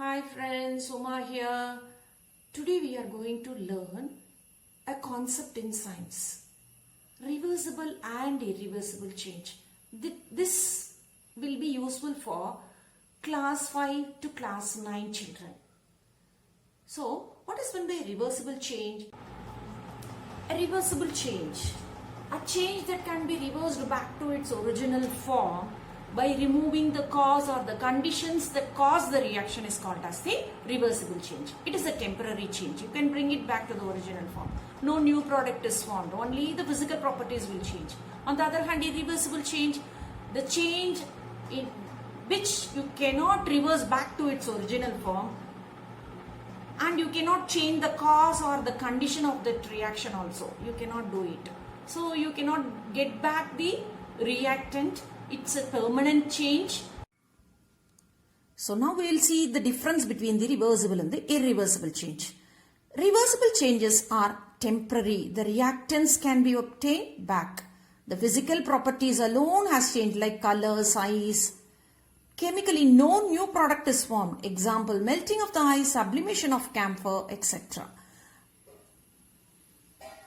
Hi friends, Uma here. Today we are going to learn a concept in science. Reversible and irreversible change. This will be useful for class 5 to class 9 children. So, what is meant by reversible change? A reversible change. A change that can be reversed back to its original form by removing the cause or the conditions that cause the reaction is called as the reversible change. It is a temporary change. You can bring it back to the original form. No new product is formed. Only the physical properties will change. On the other hand, irreversible change, the change in which you cannot reverse back to its original form, and you cannot change the cause or the condition of that reaction also. You cannot do it. So you cannot get back the reactant. It's a permanent change. So now we will see the difference between the reversible and the irreversible change. Reversible changes are temporary. The reactants can be obtained back. The physical properties alone has changed, like color, size. Chemically, no new product is formed. Example, melting of the ice, sublimation of camphor, etc.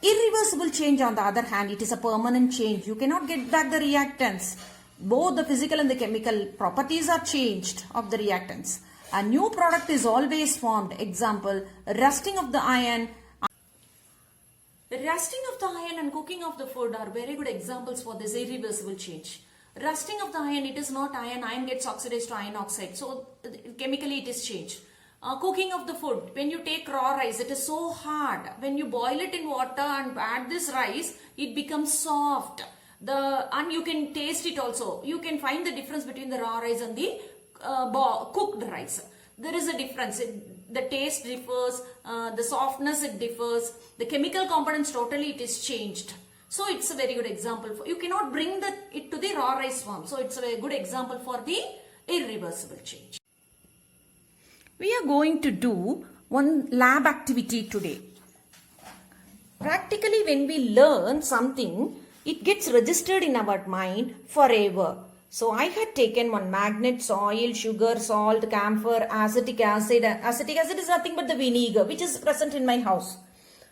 Irreversible change, on the other hand, it is a permanent change. You cannot get back the reactants. Both the physical and the chemical properties are changed of the reactants. A new product is always formed. Example, rusting of the iron. Rusting of the iron and cooking of the food are very good examples for this irreversible change. Rusting of the iron, it is not iron. Iron gets oxidized to iron oxide. So, chemically it is changed. Cooking of the food, when you take raw rice, it is so hard. When you boil it in water and add this rice, it becomes soft. And you can taste it also. You can find the difference between the raw rice and the cooked rice. There is a difference. The taste differs, the softness it differs, the chemical components totally it is changed. So it's a very good example. You cannot bring it to the raw rice form. So it's a very good example for the irreversible change. We are going to do one lab activity today. Practically, when we learn something, it gets registered in our mind forever. So I had taken one magnet, soil, sugar, salt, camphor, acetic acid. Acetic acid is nothing but the vinegar which is present in my house.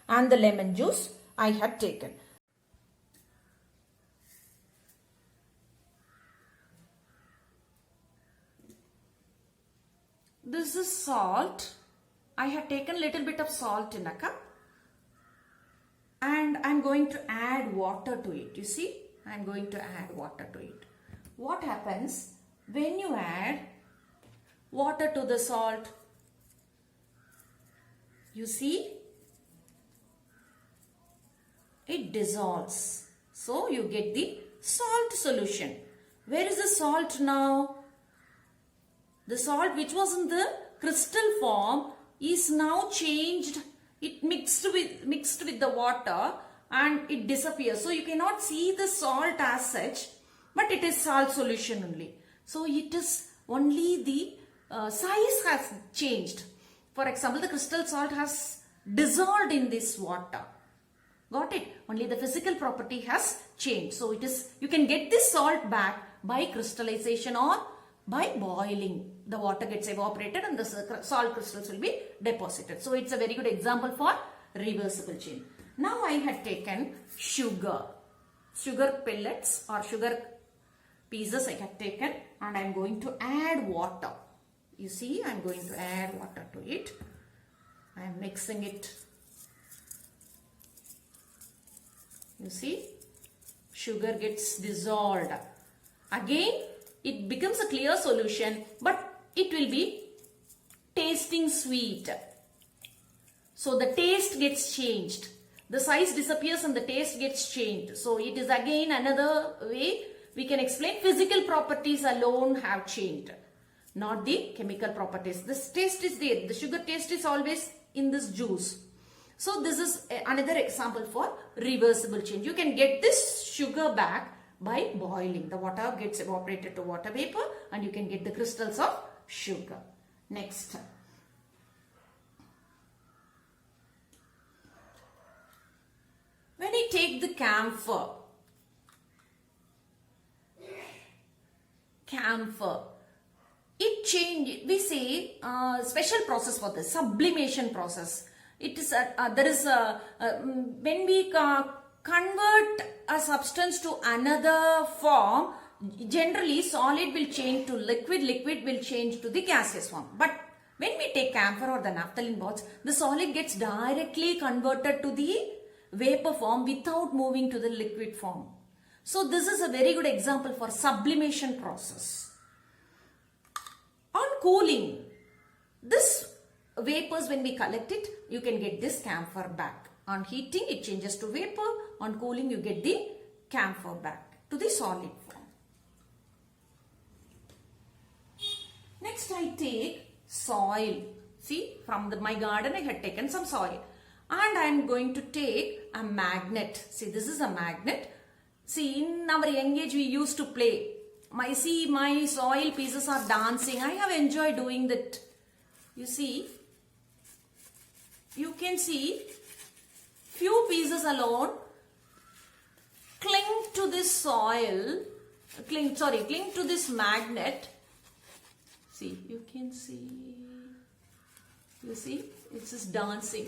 And the lemon juice I had taken. This is salt. I have taken little bit of salt in a cup. And I'm going to add water to it. You see, I'm going to add water to it. What happens when you add water to the salt? You see, it dissolves. So you get the salt solution. Where is the salt now? The salt which was in the crystal form is now changed. It mixed with the water and it disappears. So you cannot see the salt as such, but it is salt solution only. So it is only the size has changed. For example, the crystal salt has dissolved in this water. Got it? Only the physical property has changed. So it is, you can get this salt back by crystallization or by boiling. The water gets evaporated and the salt crystals will be deposited. So it's a very good example for reversible change. Now I had taken sugar pellets or sugar pieces I had taken, and I am going to add water. You see, I am going to add water to it. I am mixing it. You see, sugar gets dissolved. Again, it becomes a clear solution, but it will be tasting sweet. So the taste gets changed. The size disappears and the taste gets changed. So it is again another way we can explain physical properties alone have changed, not the chemical properties. This taste is there. The sugar taste is always in this juice. So this is another example for reversible change. You can get this sugar back by boiling. The water gets evaporated to water vapor and you can get the crystals of sugar. Next. When I take the camphor, it change, we say special process for this, sublimation process. It is there is when we convert a substance to another form, generally solid will change to liquid, liquid will change to the gaseous form. But when we take camphor or the naphthalene bottles, the solid gets directly converted to the vapor form without moving to the liquid form. So this is a very good example for sublimation process. On cooling, this vapors, when we collect it, you can get this camphor back. On heating, it changes to vapor. On cooling, you get the camphor back to the solid form. Next, I take soil. See, from my garden, I had taken some soil. And I am going to take a magnet. See, this is a magnet. See, in our young age, we used to play. My soil pieces are dancing. I have enjoyed doing that. You see, you can see few pieces alone cling to this soil, cling to this magnet. See, you can see, you see, it's just dancing.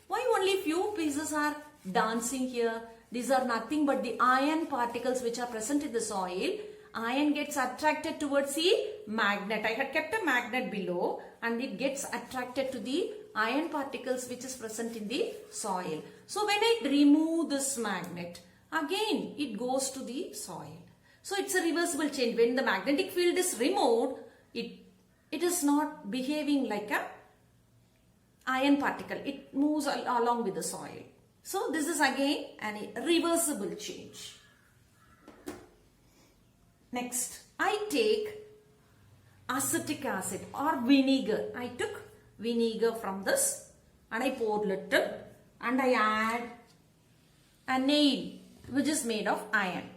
Why only few pieces are dancing here? These are nothing but the iron particles which are present in the soil. Iron gets attracted towards the magnet. I had kept a magnet below and it gets attracted to the iron particles which is present in the soil. So when I remove this magnet, again it goes to the soil. So it's a reversible change. When the magnetic field is removed, it is not behaving like a iron particle. It moves along with the soil. So this is again a reversible change. Next, I take acetic acid or vinegar. I took vinegar from this and I poured little and I add a nail which is made of iron.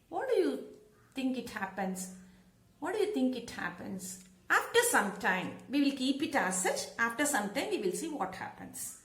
What do you think it happens? What do you think it happens? After some time, we will keep it as such. After some time, we will see what happens.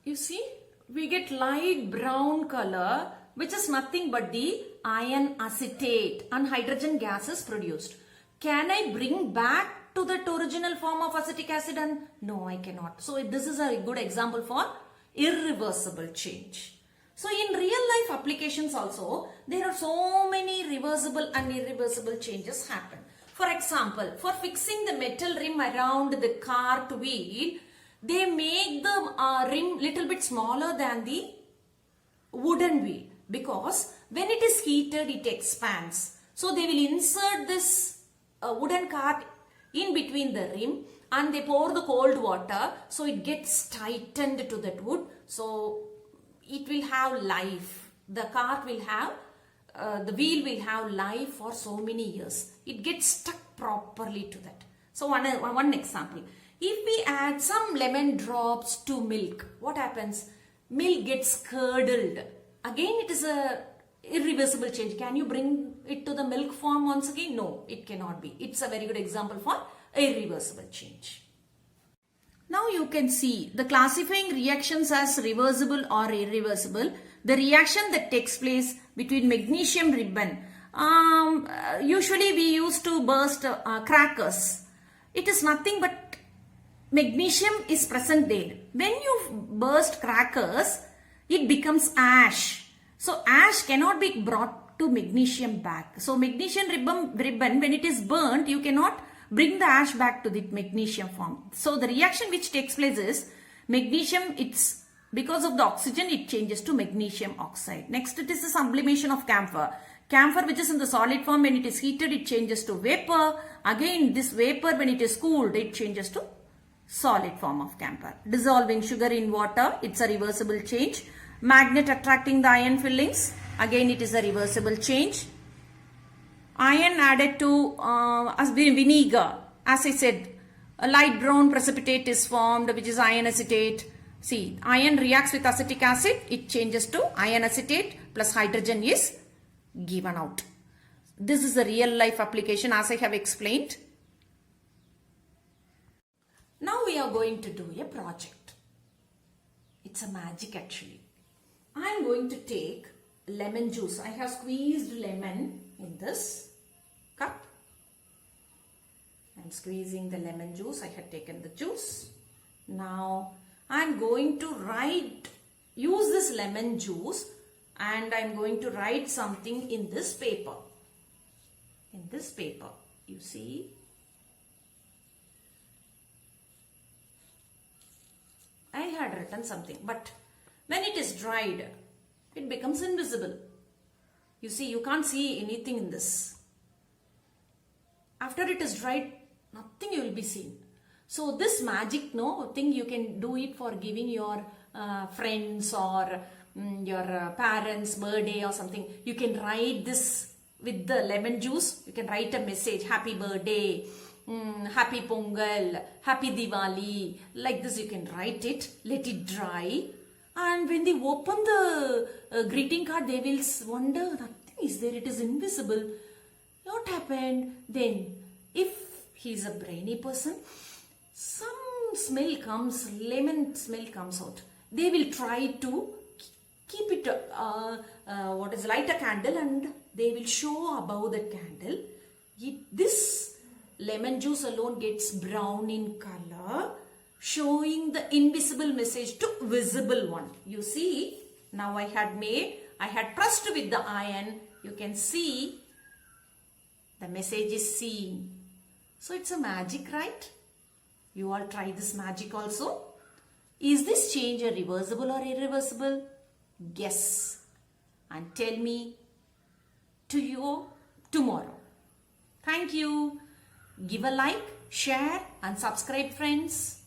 You see, we get light brown color, which is nothing but the iron acetate and hydrogen gas is produced. Can I bring back to that original form of acetic acid? And no, I cannot. So this is a good example for irreversible change. So in real life applications also, there are so many reversible and irreversible changes happen. For example, for fixing the metal rim around the cart wheel, they make the rim little bit smaller than the wooden wheel, because when it is heated, it expands. So they will insert this wooden cart in between the rim and they pour the cold water, so it gets tightened to that wood. So it will have life. The cart will have, the wheel will have life for so many years. It gets stuck properly to that. So one example. If we add some lemon drops to milk, what happens? Milk gets curdled. Again, it is a irreversible change. Can you bring it to the milk form once again? No, it cannot be. It's a very good example for irreversible change. Now you can see the classifying reactions as reversible or irreversible. The reaction that takes place between magnesium ribbon. Usually we used to burst crackers. It is nothing but magnesium is present there. When you burst crackers, it becomes ash. So ash cannot be brought to magnesium back. So magnesium ribbon, when it is burnt, you cannot bring the ash back to the magnesium form. So the reaction which takes place is magnesium, it's because of the oxygen, it changes to magnesium oxide. Next, it is the sublimation of camphor. Camphor, which is in the solid form, when it is heated, it changes to vapor. Again, this vapor, when it is cooled, it changes to solid form of camphor. Dissolving sugar in water, it's a reversible change. Magnet attracting the iron fillings, again it is a reversible change. Iron added to vinegar, as I said, a light brown precipitate is formed, which is iron acetate. See, iron reacts with acetic acid, it changes to iron acetate plus hydrogen is given out. This is a real life application as I have explained. Now we are going to do a project. It's a magic actually. I am going to take lemon juice. I have squeezed lemon in this cup I'm squeezing the lemon juice. I had taken the juice. Now I'm going to use this lemon juice, and I'm going to write something in this paper. In this paper, you see. I had written something, but when it is dried, it becomes invisible. You see, you can't see anything in this. After it is dried, nothing you will be seen. So this magic thing, you can do it for giving your friends or your parents' birthday or something. You can write this with the lemon juice. You can write a message, happy birthday, happy Pongal, happy Diwali. Like this you can write it, let it dry. And when they open the greeting card, they will wonder, nothing is there, it is invisible. What happened? Then, if he is a brainy person, some smell comes, lemon smell comes out. They will try to keep it, light a candle, and they will show above the candle. This lemon juice alone gets brown in color, showing the invisible message to visible one. You see, now I had pressed with the iron. You can see the message is seen. So it's a magic, right? You all try this magic also. Is this change a reversible or irreversible? Guess and tell me to you tomorrow. Thank you. Give a like, share and subscribe, friends.